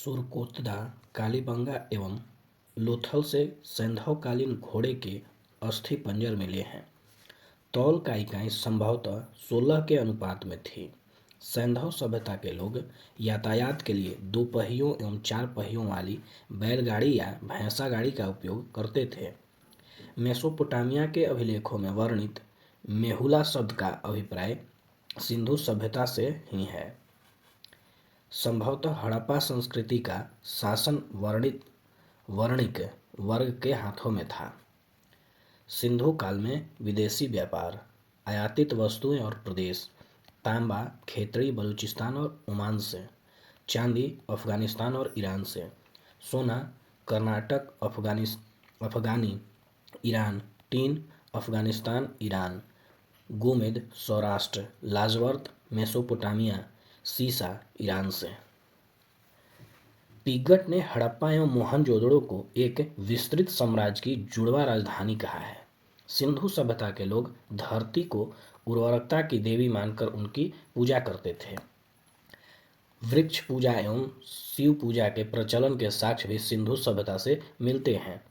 सुरकोत्दा, कालीबंगा एवं लोथल से सैंधव-कालीन घोड़े के अस्थि पंजर मिले हैं। तौल का इकाई संभवतः 16 के अनुपात में थी। सैंधव सभ्यता के लोग यातायात के लिए 2 पहियों एवं 4 पहियों वाली बैलगाड़ी या भैंसा गाड़ी का उपयोग करते थे। मेसोपोटामिया के अभिलेखों में वर्णित मेहुला शब्द का अभिप्राय सिंधु सभ्यता से ही है। संभवतः हड़प्पा संस्कृति का शासन वर्णिक वर्ग के हाथों में था। सिंधु काल में विदेशी व्यापार, आयातित वस्तुएं और प्रदेश, तांबा खेतड़ी बलूचिस्तान और ओमान से, चांदी अफगानिस्तान और ईरान से, सोना कर्नाटक अफगानी ईरान, टीन अफगानिस्तान ईरान, गोमेद सौराष्ट्र, लाजवर्त मेसोपोटामिया, सीसा ईरान से। पिगट ने हड़प्पा एवं मोहनजोदड़ो को एक विस्तृत साम्राज्य की जुड़वा राजधानी कहा है। सिंधु सभ्यता के लोग धरती को उर्वरकता की देवी मानकर उनकी पूजा करते थे। वृक्ष पूजा एवं शिव पूजा के प्रचलन के साक्ष्य भी सिंधु सभ्यता से मिलते हैं।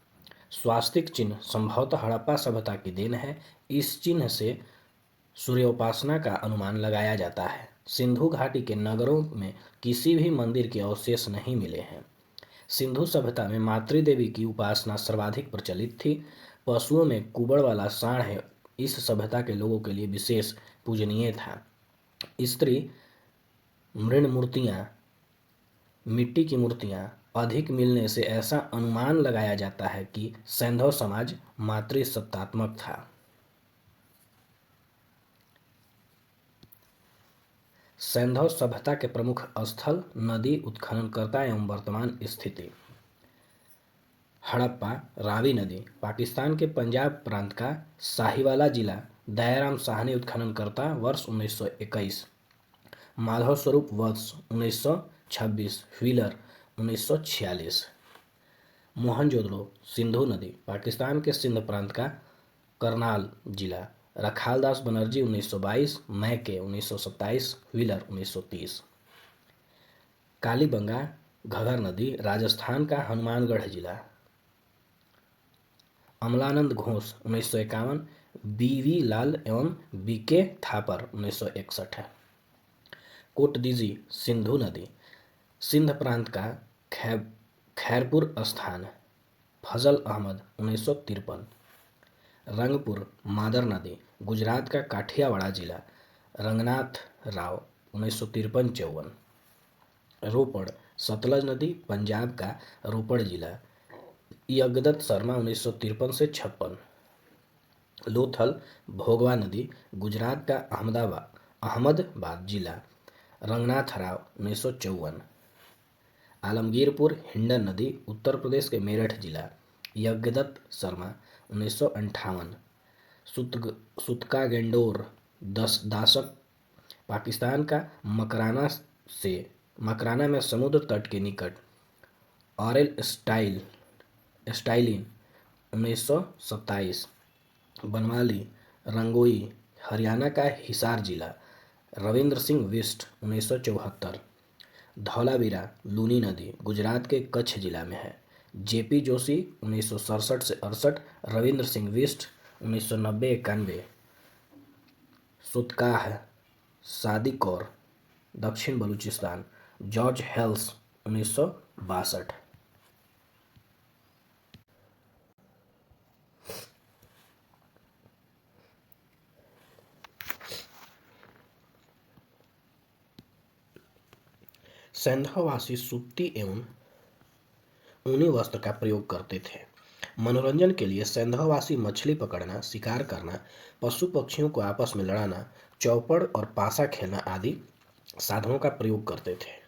स्वास्तिक चिन्ह संभवतः हड़प्पा सभ्यता की देन है। इस चिन्ह से सूर्योपासना का अनुमान लगाया जाता है। सिंधु घाटी के नगरों में किसी भी मंदिर के अवशेष नहीं मिले हैं। सिंधु सभ्यता में मातृदेवी की उपासना सर्वाधिक प्रचलित थी। पशुओं में कुबड़ वाला सांड इस सभ्यता के लोगों के लिए विशेष पूजनीय था। स्त्री मृण मूर्तियाँ, मिट्टी की मूर्तियाँ अधिक मिलने से ऐसा अनुमान लगाया जाता है कि सैंधव समाज मातृसत्तात्मक था। सैंधव सभ्यता के प्रमुख स्थल, नदी, उत्खननकर्ता एवं वर्तमान स्थिति। हड़प्पा, रावी नदी, पाकिस्तान के पंजाब प्रांत का साहिवाला जिला, दयाराम साहनी उत्खननकर्ता, वर्ष 1921, माधव स्वरूप वर्ष 1926, व्हीलर 1946। मोहनजोदड़ो, सिंधु नदी, पाकिस्तान के सिंध प्रांत का करनाल जिला, रखालदास बनर्जी 1922, मैके 1927, व्हीलर 1930। कालीबंगा, घगर नदी, राजस्थान का हनुमानगढ़ जिला, अमलानंद घोष 1951, बीवी लाल एवं बीके थापर 1961। कोटदीजी, सिंधु नदी, सिंध प्रांत का खैरपुर स्थान, फजल अहमद 1953। रंगपुर, मादर नदी, गुजरात का काठियावाड़ जिला, रंगनाथ राव 1953-54। रोपड़, सतलज नदी, पंजाब का रोपड़ जिला, यज्ञदत्त शर्मा 1953-56। लोथल, भोगवा नदी, गुजरात का अहमदाबाद जिला, रंगनाथ राव 1954। आलमगीरपुर, हिंडन नदी, उत्तर प्रदेश के मेरठ जिला, यज्ञदत्त शर्मा 1958। सुतका गेंडोर दासक, पाकिस्तान का मकराना में समुद्र तट के निकट, ऑरेल स्टाइलिन 1927। बनवाली, रंगोई, हरियाणा का हिसार जिला, रविंद्र सिंह बिष्ट 1974। धौलावीरा, लूनी नदी, गुजरात के कच्छ जिला में है, जेपी जोशी 1967 से 68, रविंद्र सिंह बिष्ट 1990-91। सुतकाह, सादिकौर, दक्षिण बलूचिस्तान, जॉर्ज हेल्स 1962। सैंधववासी सूती एवं ऊनी वस्त्र का प्रयोग करते थे। मनोरंजन के लिए सैंधववासी मछली पकड़ना, शिकार करना, पशु पक्षियों को आपस में लड़ाना, चौपड़ और पासा खेलना आदि साधनों का प्रयोग करते थे।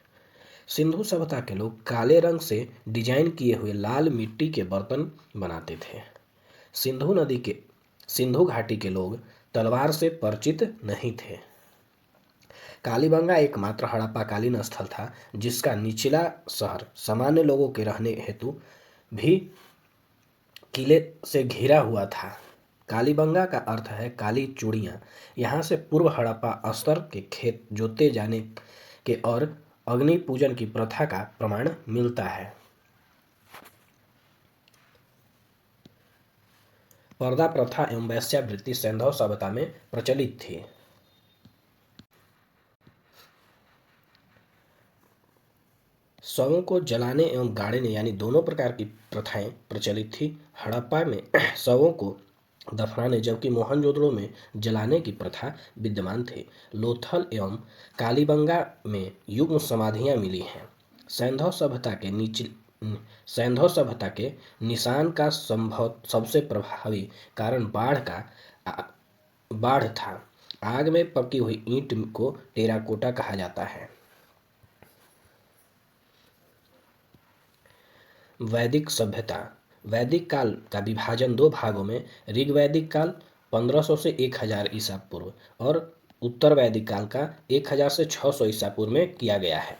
सिंधु सभ्यता के लोग काले रंग से डिजाइन किए हुए लाल मिट्टी के बर्तन बनाते थे। सिंधु घाटी के लोग तलवार से परिचित नहीं थे। कालीबंगा एकमात्र हड़प्पाकालीन स्थल था जिसका निचला शहर सामान्य लोगों के रहने हेतु भी किले से घिरा हुआ था। कालीबंगा का अर्थ है काली चूड़ियाँ। यहाँ से पूर्व हड़प्पा स्तर के खेत जोते जाने के और अग्नि पूजन की प्रथा का प्रमाण मिलता है। पर्दा प्रथा एवं वेश्यावृत्ति सैंधव सभ्यता में प्रचलित थी। शवों को जलाने एवं गाड़ने यानी दोनों प्रकार की प्रथाएं प्रचलित थी। हड़प्पा में शवों को दफनाने जबकि मोहनजोदड़ो में जलाने की प्रथा विद्यमान थी। लोथल एवं कालीबंगा में युग्म समाधियां मिली हैं। सैंधव सभ्यता के निशान का संभव सबसे प्रभावी कारण बाढ़ था। आग में पकी हुई ईंट को टेराकोटा कहा जाता है। वैदिक सभ्यता। वैदिक काल का विभाजन दो भागों में ऋग्वैदिक काल 1500 से 1000 ईसा पूर्व और उत्तर वैदिक काल का 1000 से 600 ईसा पूर्व में किया गया है।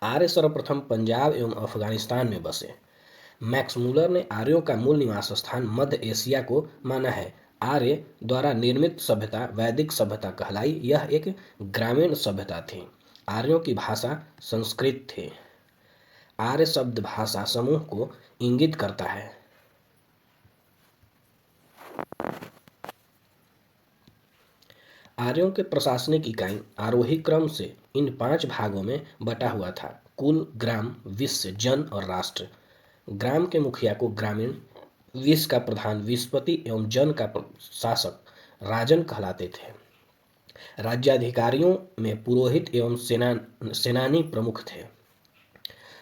आर्य सर्वप्रथम पंजाब एवं अफगानिस्तान में बसे। मैक्स मूलर ने आर्यों का मूल निवास स्थान मध्य एशिया को माना है। आर्य द्वारा निर्मित सभ्यता वैदिक सभ्यता कहलाई। यह एक ग्रामीण सभ्यता थी। आर्यों की भाषा संस्कृत थी। आर्य शब्द भाषा समूह को इंगित करता है। आर्यों के प्रशासनिक इकाई आरोही क्रम से इन 5 भागों में बटा हुआ था: कुल, ग्राम, विश्व, जन और राष्ट्र। ग्राम के मुखिया को ग्रामीण, विश्व का प्रधान विश्वपति एवं जन का शासक राजन कहलाते थे। राज्याधिकारियों में पुरोहित एवं सेनानी प्रमुख थे।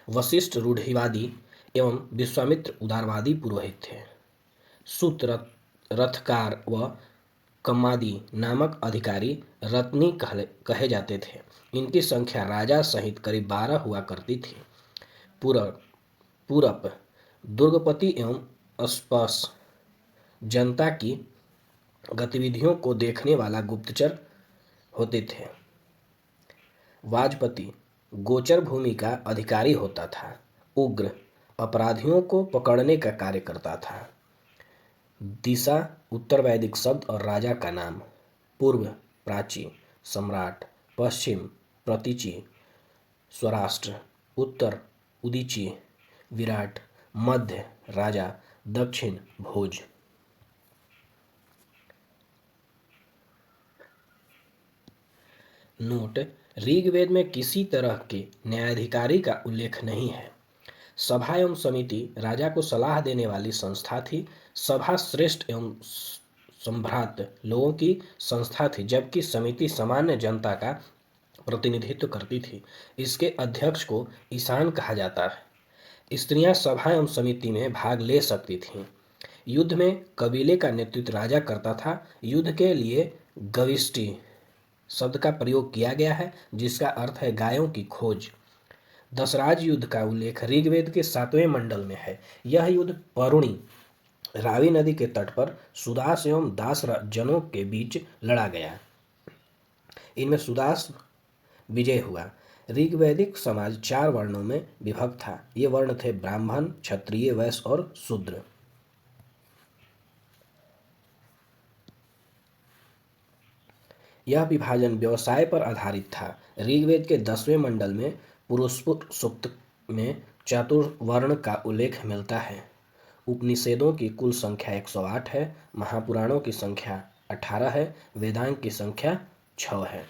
वशिष्ठ रूढ़िवादी एवं विश्वामित्र उदारवादी पुरोहित थे। सूत, रथकार व कम्मादी नामक अधिकारी रत्नी कहे जाते थे। इनकी संख्या राजा सहित करीब 12 हुआ करती थी। पूरप दुर्गपति एवं स्पश जनता की गतिविधियों को देखने वाला गुप्तचर होते थे। वाजपति गोचर भूमि का अधिकारी होता था। उग्र अपराधियों को पकड़ने का कार्य करता था। दिशा उत्तर वैदिक शब्द और राजा का नाम। पूर्व प्राची, सम्राट। पश्चिम प्रतीचि, स्वराष्ट्र। उत्तर उदीची, विराट। मध्य राजा। दक्षिण भोज। नोट: ऋग्वेद में किसी तरह के न्यायाधिकारी का उल्लेख नहीं है। सभा एवं समिति राजा को सलाह देने वाली संस्था थी। सभा श्रेष्ठ एवं संभ्रांत लोगों की संस्था थी जबकि समिति सामान्य जनता का प्रतिनिधित्व करती थी। इसके अध्यक्ष को ईशान कहा जाता है। स्त्रियां सभा एवं समिति में भाग ले सकती थीं। युद्ध में कबीले का नेतृत्व राजा करता था। युद्ध के लिए गविष्टि शब्द का प्रयोग किया गया है जिसका अर्थ है गायों की खोज। दशराज युद्ध का उल्लेख ऋग्वेद के 7वें मंडल में है। यह युद्ध परुणी रावी नदी के तट पर सुदास एवं दास जनों के बीच लड़ा गया। इनमें सुदास विजय हुआ। ऋग्वैदिक समाज 4 वर्णों में विभक्त था। ये वर्ण थे ब्राह्मण, क्षत्रिय, वैश्य और शूद्र। यह विभाजन व्यवसाय पर आधारित था। ऋग्वेद के 10वें मंडल में पुरुषपुर सूक्त में चातुर्वर्ण का उल्लेख मिलता है। उपनिषदों की कुल संख्या 108 है। महापुराणों की संख्या 18 है। वेदांग की संख्या 6 है।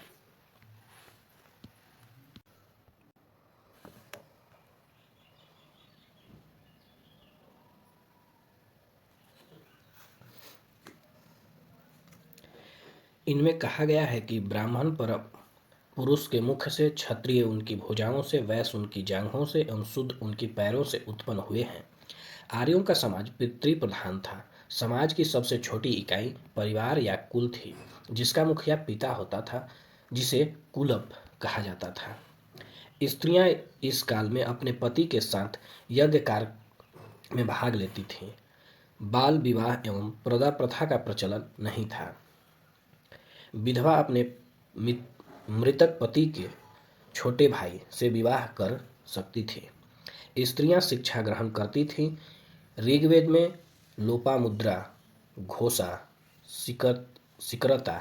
इनमें कहा गया है कि ब्राह्मण पर पुरुष के मुख से, क्षत्रिय उनकी भुजाओं से, वैश्य उनकी जांघों से एवं शूद्र उनकी पैरों से उत्पन्न हुए हैं। आर्यों का समाज पितृ प्रधान था। समाज की सबसे छोटी इकाई परिवार या कुल थी जिसका मुखिया पिता होता था जिसे कुलप कहा जाता था। स्त्रियां इस काल में अपने पति के साथ यज्ञ कार्य में भाग लेती थीं। बाल विवाह एवं प्रदा प्रथा का प्रचलन नहीं था। विधवा अपने मृतक पति के छोटे भाई से विवाह कर सकती थी। स्त्रियां शिक्षा ग्रहण करती थीं। ऋग्वेद में लोपामुद्रा, घोषा, सिकता,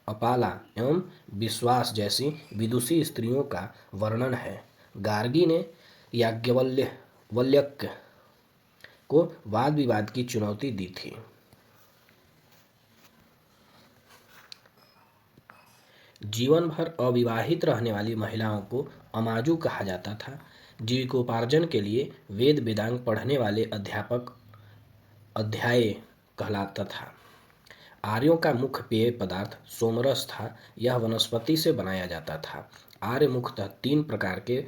अपाला एवं विश्वास जैसी विदुषी स्त्रियों का वर्णन है। गार्गी ने याज्ञवल्क्य को वाद विवाद की चुनौती दी थी। जीवन भर अविवाहित रहने वाली महिलाओं को अमाजु कहा जाता था। जीविकोपार्जन के लिए वेद वेदांग पढ़ने वाले अध्यापक अध्याय कहलाता था। आर्यों का मुख्य पेय पदार्थ सोमरस था। यह वनस्पति से बनाया जाता था। आर्य मुख्यतः 3 प्रकार के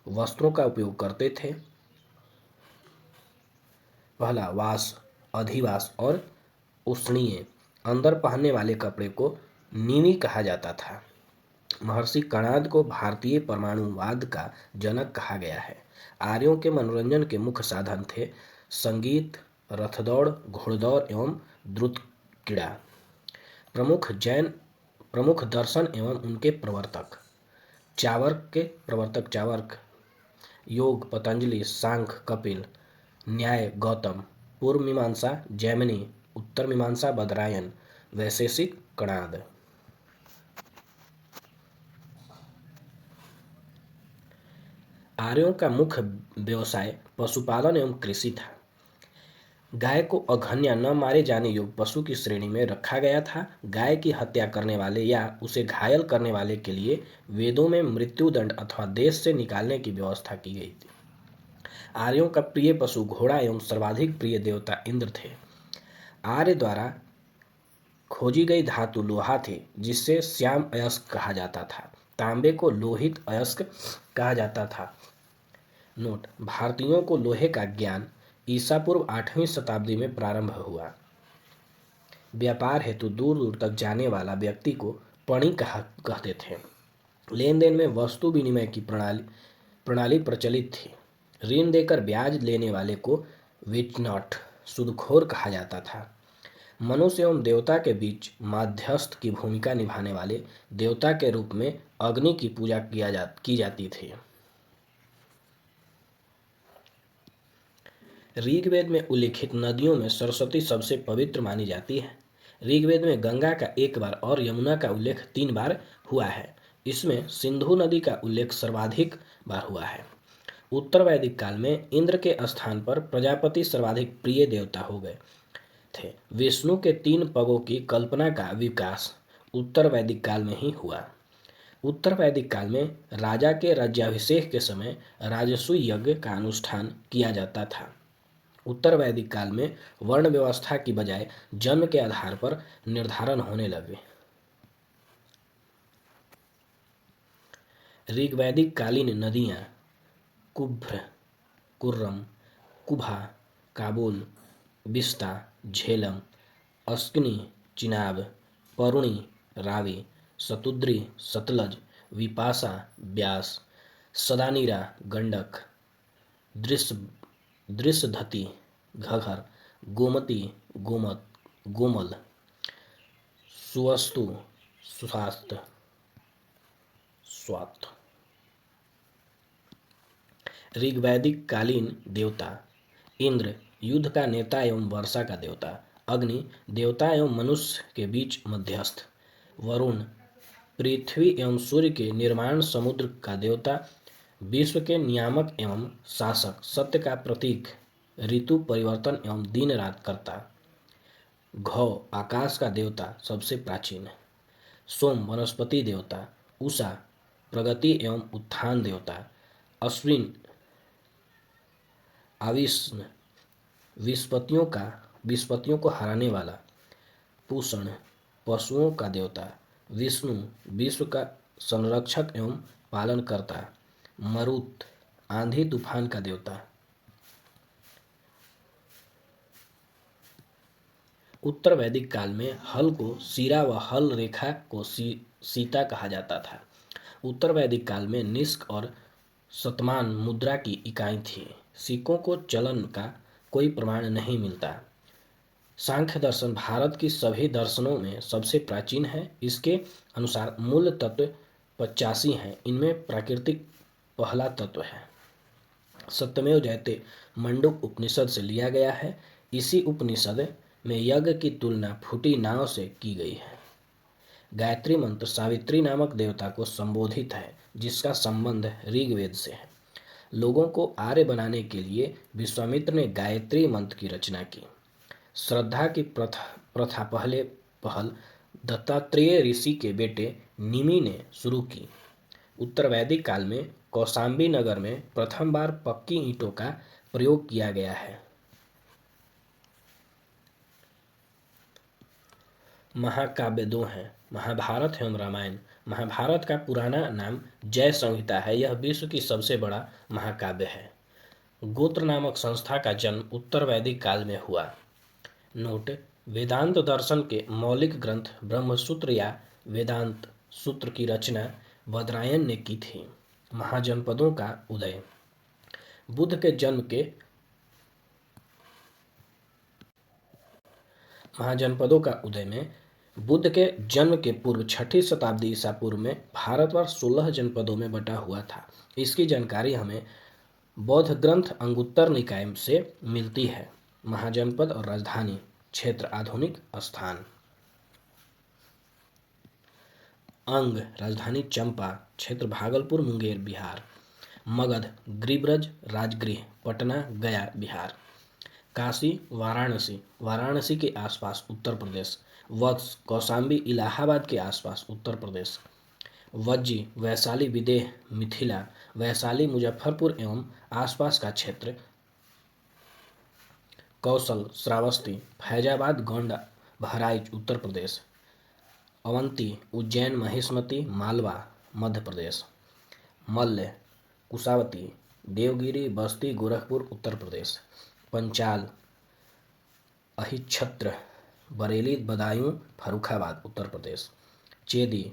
वस्त्रों का उपयोग करते थे। पहला वास, अधिवास और उष्णीय। अंदर पहनने वाले कपड़े को नीवी कहा जाता था। महर्षि कणाद को भारतीय परमाणुवाद का जनक कहा गया है। आर्यों के मनोरंजन के मुख्य साधन थे संगीत, रथदौड़, घोड़दौड़ एवं द्रुत क्रीड़ा। प्रमुख दर्शन एवं उनके प्रवर्तक चावर्क, योग पतंजलि, सांख्य कपिल, न्याय गौतम, पूर्व मीमांसा जैमिनी, उत्तर मीमांसा बदरायन, वैशेषिक कणाद। आर्यों का मुख्य व्यवसाय पशुपालन एवं कृषि था। गाय को अघन्या न मारे जाने योग्य पशु की श्रेणी में रखा गया था। गाय की हत्या करने वाले या उसे घायल करने वाले के लिए वेदों में मृत्युदंड अथवा देश से निकालने की व्यवस्था की गई थी। आर्यों का प्रिय पशु घोड़ा एवं सर्वाधिक प्रिय देवता इंद्र थे। आर्य द्वारा खोजी गई धातु लोहा थी, जिससे श्याम अयस्क कहा जाता था। तांबे को लोहित अयस्क कहा जाता था। नोट: भारतीयों को लोहे का ज्ञान ईसा पूर्व 8वीं शताब्दी में प्रारंभ हुआ। व्यापार हेतु दूर दूर तक जाने वाला व्यक्ति को पणी कहते थे। लेन देन में वस्तु विनिमय की प्रणाली प्रचलित थी। ऋण देकर ब्याज लेने वाले को विटनॉट सूदखोर कहा जाता था। मनुष्य एवं देवता के बीच माध्यस्थ की भूमिका निभाने वाले देवता के रूप में अग्नि की पूजा की जाती थी। ऋग्वेद में उल्लिखित नदियों में सरस्वती सबसे पवित्र मानी जाती है। ऋग्वेद में गंगा का 1 बार और यमुना का उल्लेख 3 बार हुआ है। इसमें सिंधु नदी का उल्लेख सर्वाधिक बार हुआ है। उत्तर वैदिक काल में इंद्र के स्थान पर प्रजापति सर्वाधिक प्रिय देवता हो गए थे। विष्णु के 3 पगों की कल्पना का विकास उत्तर वैदिक काल में ही हुआ। उत्तर वैदिक काल में राजा के राज्याभिषेक के समय राजसूय यज्ञ का अनुष्ठान किया जाता था। उत्तर वैदिक काल में वर्ण व्यवस्था की बजाय जन्म के आधार पर निर्धारण होने लगे। ऋग्वैदिक कालीन नदियाँ कुभ्र, कुर्रम, कुभा, काबुल, बिस्ता, झेलम, अस्किनी, चिनाब, परुणी, रावी, सतुद्री, सतलज, विपाशा, ब्यास, सदानीरा, गंडक, दृशधती, घघर, गोमती, गोमल, सुवस्तु, स्वात। ऋग्वैदिक कालीन देवता: इंद्र युद्ध का नेता एवं वर्षा का देवता। अग्नि देवता एवं मनुष्य के बीच मध्यस्थ। वरुण पृथ्वी एवं सूर्य के निर्माण समुद्र का देवता। विश्व के नियामक एवं शासक। सत्य का प्रतीक। ऋतु परिवर्तन एवं दिन रात करता। घौ आकाश का देवता, सबसे प्राचीन। सोम वनस्पति देवता। उषा प्रगति एवं उत्थान देवता। अश्विन आविष्ण विस्पत्तियों को हराने वाला। पूषण पशुओं का देवता। विष्णु विश्व का संरक्षक एवं पालन करता। मरुत आंधी तूफान का देवता। उत्तर वैदिक काल में हल को सिरा व हल रेखा को सीता कहा जाता था। उत्तर वैदिक काल में निष्क और शतमान मुद्रा की इकाई थी। सिक्कों को चलन का कोई प्रमाण नहीं मिलता। सांख्य दर्शन भारत की सभी दर्शनों में सबसे प्राचीन है। इसके अनुसार मूल तत्व 85 हैं। इनमें प्राकृतिक पहला तत्व है। सत्यमेव जयते मंडूक उपनिषद से लिया गया है। इसी उपनिषद में यज्ञ की तुलना फूटी नाव से की गई है। गायत्री मंत्र सावित्री नामक देवता को संबोधित है, जिसका संबंध ऋग्वेद से है। लोगों को आर्य बनाने के लिए विश्वामित्र ने गायत्री मंत्र की रचना की। श्रद्धा की प्रथा पहल दत्तात्रेय ऋषि के बेटे निमि ने शुरू की। उत्तर वैदिक काल में कौशाम्बी नगर में प्रथम बार पक्की ईंटों का प्रयोग किया गया है। महाकाव्य दो हैं, महाभारत एवं रामायण। महाभारत का पुराना नाम जय संहिता है। यह विश्व की सबसे बड़ा महाकाव्य है। गोत्र नामक संस्था का जन्म उत्तर वैदिक काल में हुआ। नोट: वेदांत दर्शन के मौलिक ग्रंथ ब्रह्मसूत्र या वेदांत सूत्र की रचना वदरायन ने की थी। महाजनपदों का उदय। बुद्ध के जन्म के महाजनपदों का उदय में बुद्ध के जन्म के पूर्व 6ठी शताब्दी ईसा पूर्व में भारतवर्ष 16 जनपदों में बटा हुआ था। इसकी जानकारी हमें बौद्ध ग्रंथ अंगुत्तर निकाय से मिलती है। महाजनपद और राजधानी क्षेत्र आधुनिक स्थान। अंग राजधानी चंपा, क्षेत्र भागलपुर मुंगेर बिहार। मगध गिरिब्रज राजगृह पटना गया बिहार। काशी वाराणसी, वाराणसी के आसपास उत्तर प्रदेश। वत्स कौशाम्बी इलाहाबाद के आसपास उत्तर प्रदेश। वज्जी वैशाली विदेह मिथिला, वैशाली मुजफ्फरपुर एवं आसपास का क्षेत्र। कौशल श्रावस्ती फैजाबाद गोंडा बहराइच उत्तर प्रदेश। अवंती उज्जैन महिष्मती मालवा मध्य प्रदेश। मल्ल कुशावती देवगिरी बस्ती गोरखपुर उत्तर प्रदेश। पंचाल अहिच्छत्र बरेली बदायूं फर्रुखाबाद उत्तर प्रदेश। चेदी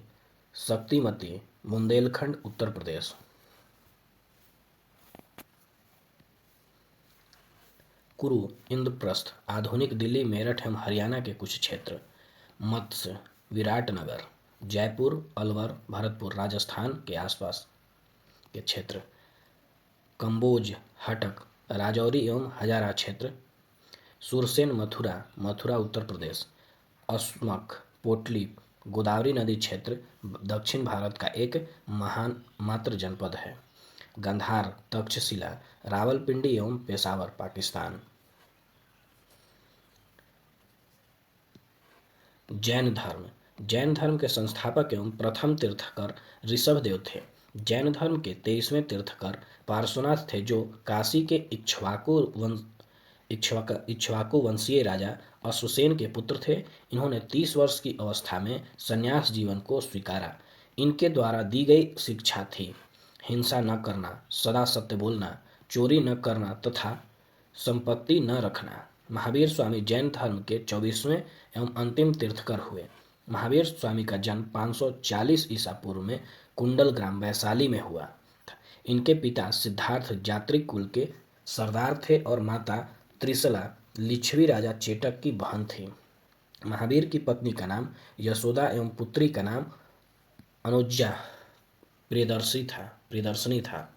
शक्तिमती बुंदेलखंड उत्तर प्रदेश। कुरु इंद्रप्रस्थ आधुनिक दिल्ली मेरठ एवं हरियाणा के कुछ क्षेत्र। मत्स्य विराटनगर जयपुर अलवर भरतपुर राजस्थान के आसपास के क्षेत्र। कंबोज हटक राजौरी एवं हजारा क्षेत्र। सुरसेन मथुरा मथुरा उत्तर प्रदेश। अस्मक पोटली गोदावरी नदी क्षेत्र दक्षिण भारत का एक महान मात्र जनपद है। गंधार तक्षशिला रावलपिंडी एवं पेशावर पाकिस्तान। जैन धर्म। जैन धर्म के संस्थापक एवं प्रथम तीर्थकर ऋषभदेव थे। जैन धर्म के 23वें तीर्थकर पार्श्वनाथ थे, जो काशी के इक्ष्वाकु वंशीय राजा अश्वसेन के पुत्र थे। इन्होंने 30 वर्ष की अवस्था में संन्यास जीवन को स्वीकारा। इनके द्वारा दी गई शिक्षा थी हिंसा न करना, सदा सत्य बोलना, चोरी न करना तथा संपत्ति न रखना। महावीर स्वामी जैन धर्म के 24वें एवं अंतिम तीर्थकर हुए। महावीर स्वामी का जन्म 540 ईसा पूर्व में कुंडल ग्राम वैशाली में हुआ। इनके पिता सिद्धार्थ जात्रिक कुल के सरदार थे और माता त्रिशला लिच्छवी राजा चेटक की बहन थी। महावीर की पत्नी का नाम यशोदा एवं पुत्री का नाम अनुज्जा प्रियदर्शनी था।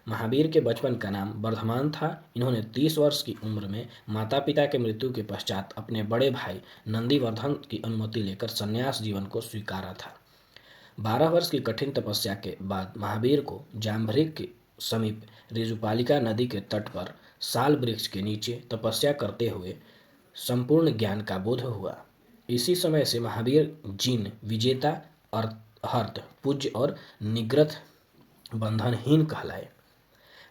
महावीर के बचपन का नाम वर्धमान था। इन्होंने 30 वर्ष की उम्र में माता पिता के मृत्यु के पश्चात अपने बड़े भाई नंदीवर्धन की अनुमति लेकर संन्यास जीवन को स्वीकारा था। 12 वर्ष की कठिन तपस्या के बाद महावीर को जाम्भरी के समीप ऋजुपालिका नदी के तट पर साल वृक्ष के नीचे तपस्या करते हुए संपूर्ण ज्ञान का बोध हुआ। इसी समय से महावीर जिन विजेता अर्थ पूज्य और निग्रथ बंधनहीन कहलाए।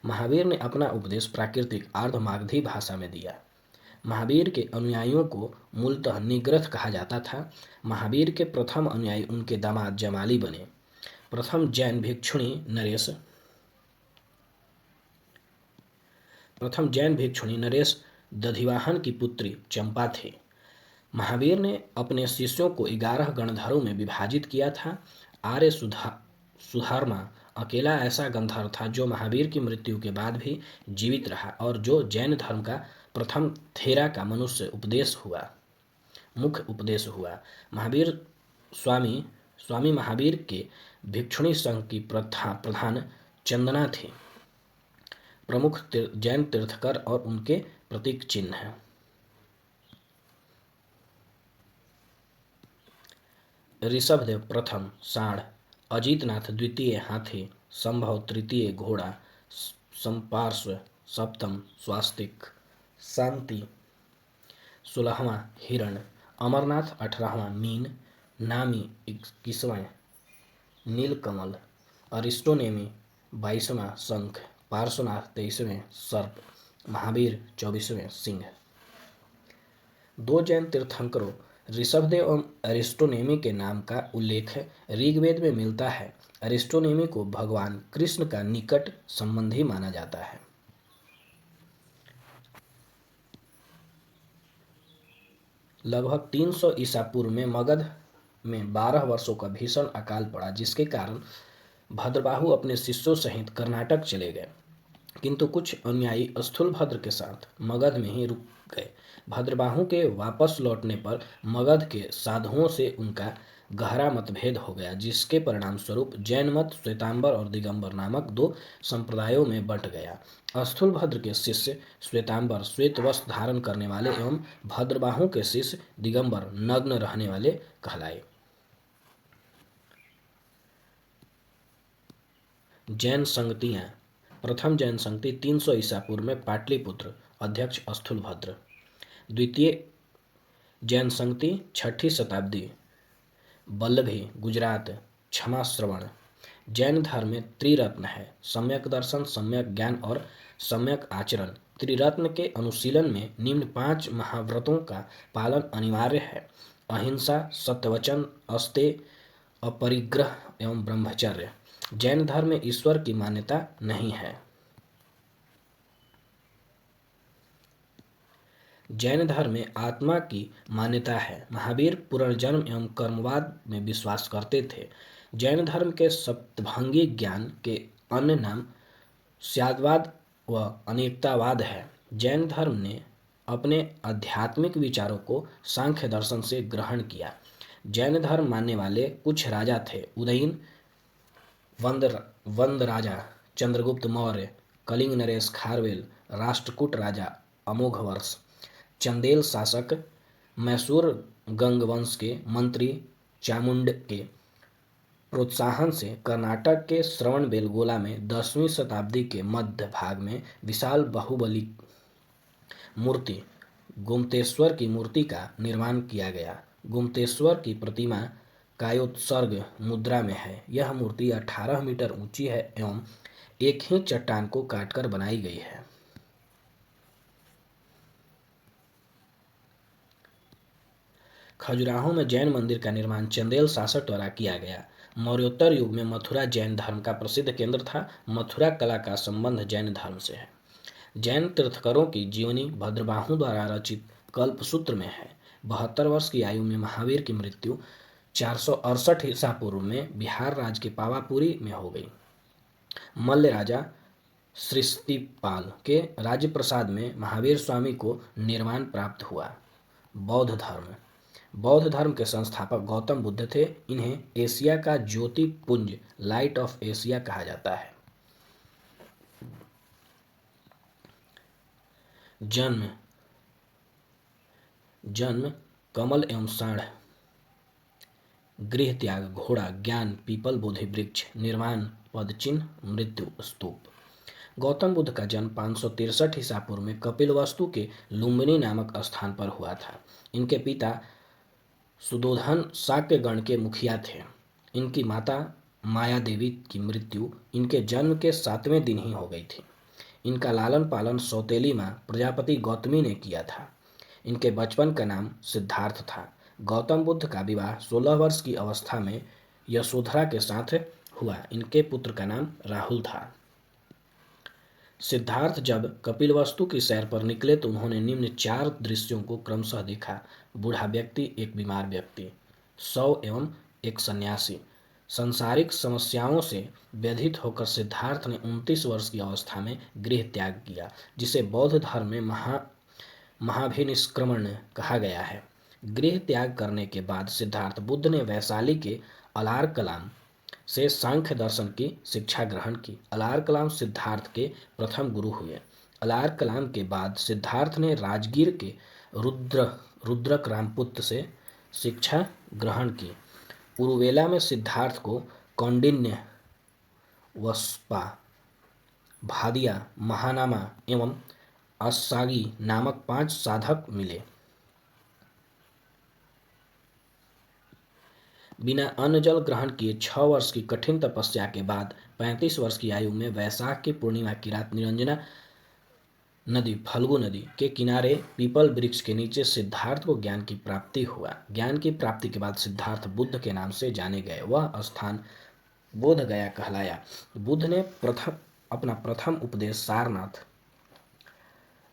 महावीर ने अपना उपदेश प्राकृतिक आर्धमागधी भाषा में दिया। महावीर के अनुयायियों को मूलतः निग्रथ कहा जाता था। महावीर के प्रथम अनुयायी उनके दामाद जमाली बने। प्रथम जैन भिक्षुणी नरेश दधिवाहन की पुत्री चंपा थी। महावीर ने अपने शिष्यों को 11 गणधरों में विभाजित किया था। आर्य सुधारमा अकेला ऐसा गंधर्व था जो महावीर की मृत्यु के बाद भी जीवित रहा और जो जैन धर्म का प्रथम थेरा का मुख्य उपदेश हुआ। स्वामी महावीर के भिक्षुणी संघ की प्रधान चंदना थी। प्रमुख जैन तीर्थकर और उनके प्रतीक चिन्ह हैं। ऋषभदेव प्रथम साढ़, अजितनाथ द्वितीय हाथी, संभव तृतीय घोड़ा, संपार्श्व सप्तम स्वास्तिक, शांति 16वां हिरण, अमरनाथ 18वां मीन, नामी 21वां नीलकमल, अरिस्टोनेमी 22वां शंख, पार्श्वनाथ 23वें सर्प, महावीर 24वें सिंह। दो जैन तीर्थंकरों ऋषभदेव एवं अरिस्टोनेमी के नाम का उल्लेख ऋग्वेद में मिलता है। अरिस्टोनेमी को भगवान कृष्ण का निकट संबंधी माना जाता है। लगभग 300 ईसा पूर्व में मगध में 12 वर्षों का भीषण अकाल पड़ा, जिसके कारण भद्रबाहु अपने शिष्यों सहित कर्नाटक चले गए, किंतु कुछ अनुयायी स्थूलभद्र के साथ मगध में ही रुक गए। भद्रबाहु के वापस लौटने पर मगध के साधुओं से उनका गहरा मतभेद हो गया, जिसके परिणाम स्वरूप जैन मत श्वेतांबर और दिगंबर नामक दो संप्रदायों में बंट गया। स्थूलभद्र के शिष्य श्वेतांबर श्वेत वस्त्र धारण करने वाले एवं भद्रबाहु के शिष्य दिगंबर नग्न रहने वाले कहलाए। जैन संगतियां। प्रथम जैन संगति 300 ईसा पूर्व में पाटलिपुत्र, अध्यक्ष स्थूलभद्र। द्वितीय जैन संगति 6ठी शताब्दी, वल्लभी, गुजरात, क्षमा श्रवण। जैन धर्म में त्रिरत्न है: सम्यक दर्शन, सम्यक ज्ञान और सम्यक आचरण। त्रिरत्न के अनुशीलन में निम्न 5 महाव्रतों का पालन अनिवार्य है: अहिंसा, सत्यवचन, अस्तेय, अपरिग्रह एवं ब्रह्मचर्य। जैन धर्म में ईश्वर की मान्यता नहीं है। जैन धर्म में आत्मा की मान्यता है। महावीर पुनर्जन्म एवं कर्मवाद में विश्वास करते थे। जैन धर्म के सप्तभंगी ज्ञान के अन्य नाम स्याद्वाद व अनेकतावाद है। जैन धर्म ने अपने आध्यात्मिक विचारों को सांख्य दर्शन से ग्रहण किया। जैन धर्म मानने वाले कुछ राजा थे: उदयन, वंद राजा, चंद्रगुप्त मौर्य, कलिंग नरेश खारवेल, राष्ट्रकूट राजा अमोघवर्ष, चंदेल शासक, मैसूर गंगवंश के मंत्री चामुंड के प्रोत्साहन से कर्नाटक के श्रवणबेलगोला में 10वीं शताब्दी के मध्य भाग में विशाल बाहुबली मूर्ति गोमतेश्वर की मूर्ति का निर्माण किया गया। गोमतेश्वर की प्रतिमा कायोत्सर्ग मुद्रा में है। यह मूर्ति 18 मीटर ऊंची है एवं एक ही चट्टान को काटकर बनाई गई है। खजुराहो में जैन मंदिर का निर्माण चंदेल शासक द्वारा किया गया। मौर्योत्तर युग में मथुरा जैन धर्म का प्रसिद्ध केंद्र था। मथुरा कला का संबंध जैन धर्म से है। जैन तीर्थंकरों की जीवनी भद्रबाहु द्वारा रचित कल्पसूत्र में है। 72 वर्ष की आयु में महावीर की मृत्यु 468 ईसा पूर्व में बिहार राज्य के पावापुरी में हो गई। मल्ल राजा सृष्टिपाल के राज्य प्रसाद में महावीर स्वामी को निर्वाण प्राप्त हुआ। बौद्ध धर्म। बौद्ध धर्म के संस्थापक गौतम बुद्ध थे। इन्हें एशिया का ज्योति पुंज, लाइट ऑफ एशिया कहा जाता है। जन्म कमल एवं साढ़, गृह त्याग घोड़ा, ज्ञान पीपल बोधि वृक्ष, निर्वाण पदचिन्ह, मृत्यु स्तूप। गौतम बुद्ध का जन्म 563 ईसा पूर्व में कपिलवस्तु के लुम्बिनी नामक स्थान पर हुआ था। इनके पिता सुदोधन शाक्य गण के मुखिया थे। इनकी माता माया देवी की मृत्यु इनके जन्म के 7वें दिन ही हो गई थी। इनका लालन पालन सौतेली माँ प्रजापति गौतमी ने किया था। इनके बचपन का नाम सिद्धार्थ था। गौतम बुद्ध का विवाह 16 वर्ष की अवस्था में यशोधरा के साथ हुआ। इनके पुत्र का नाम राहुल था। सिद्धार्थ जब कपिलवस्तु की सैर पर निकले तो उन्होंने निम्न 4 दृश्यों को क्रमशः देखा: बूढ़ा व्यक्ति, एक बीमार व्यक्ति, शव एवं एक सन्यासी। सांसारिक समस्याओं से व्यथित होकर सिद्धार्थ ने 29 वर्ष की अवस्था में गृह त्याग किया, जिसे बौद्ध धर्म में महाभिनिष्क्रमण कहा गया है। गृह त्याग करने के बाद सिद्धार्थ बुद्ध ने वैशाली के अलार कलाम से सांख्य दर्शन की शिक्षा ग्रहण की। अलार कलाम सिद्धार्थ के प्रथम गुरु हुए। अलार कलाम के बाद सिद्धार्थ ने राजगीर के रुद्रक रामपुत्र से शिक्षा ग्रहण की। उरुवेला में सिद्धार्थ को कौंडिन्य, वस्पा, भादिया, महानामा एवं अस्सागी नामक 5 साधक मिले। बिना अन्न जल ग्रहण किए 6 वर्ष की कठिन तपस्या के बाद 35 वर्ष की आयु में वैशाख की पूर्णिमा की रात निरंजना नदी, फल्गु नदी के किनारे पीपल वृक्ष के नीचे सिद्धार्थ को ज्ञान की प्राप्ति हुआ। ज्ञान की प्राप्ति के बाद सिद्धार्थ बुद्ध के नाम से जाने गए। वह स्थान बोध गया कहलाया। बुद्ध ने अपना प्रथम उपदेश सारनाथ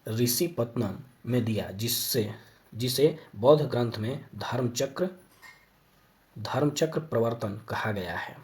ऋषिपत्तनम में दिया, जिसे बौद्ध ग्रंथ में धर्मचक्र प्रवर्तन कहा गया है।